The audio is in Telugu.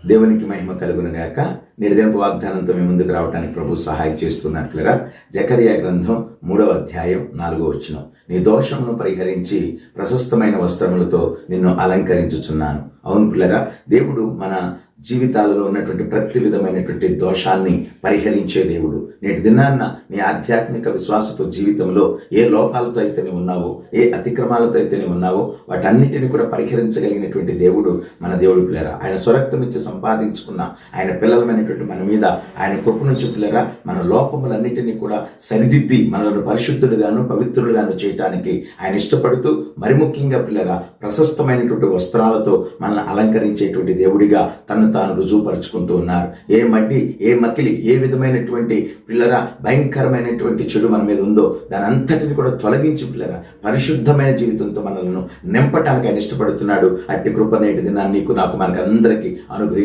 దేవునికి మహిమ కలుగును గాక. నేటి వాగ్దానంతో మీ ముందుకు రావడానికి ప్రభు సహాయం చేస్తున్నట్లుగా జకరియా గ్రంథం 3వ అధ్యాయం 4వ వచనం. నీ దోషమును పరిహరించి ప్రశస్తమైన వస్త్రములతో నిన్ను అలంకరించుచున్నాను. అవును పిల్లరా, దేవుడు మన జీవితాలలో ఉన్నటువంటి ప్రతి విధమైనటువంటి దోషాన్ని పరిహరించే దేవుడు. నేటి దినాన్న నీ ఆధ్యాత్మిక విశ్వాసపు జీవితంలో ఏ లోపాలతో అయితే నీవు ఉన్నావో, ఏ అతిక్రమాలతో అయితే నీవు ఉన్నావో, వాటన్నిటిని కూడా పరిహరించగలిగినటువంటి దేవుడు మన దేవుడు పిల్లరా. ఆయన స్వరక్తం ఇచ్చి సంపాదించుకున్న ఆయన పిల్లలమైనటువంటి మన మీద ఆయన కృపను చూపులేరా మన లోపములన్నిటినీ కూడా సరిదిద్ది మనలను పరిశుద్ధులుగాను పవిత్రులుగాను చేయటానికి ఆయన ఇష్టపడుతూ, మరి ముఖ్యంగా పిల్లరా ప్రశస్తమైనటువంటి వస్త్రాలతో మనల్ని అలంకరించేటువంటి దేవుడిగా తను తాను రుజువుపరుచుకుంటూ ఉన్నారు. ఏ మడ్డి, ఏ మకిలి, ఏ విధమైనటువంటి పిల్లరా భయంకరమైనటువంటి చెడు మన మీద ఉందో దాని అంతటిని కూడా తొలగించి పిల్లరా పరిశుద్ధమైన జీవితంతో మనలను నింపటానికి ఆయన ఇష్టపడుతున్నాడు. అట్టి కృప నేటి దినాన్ని నీకు నాకు మనకు అందరికీ అనుగ్రహించి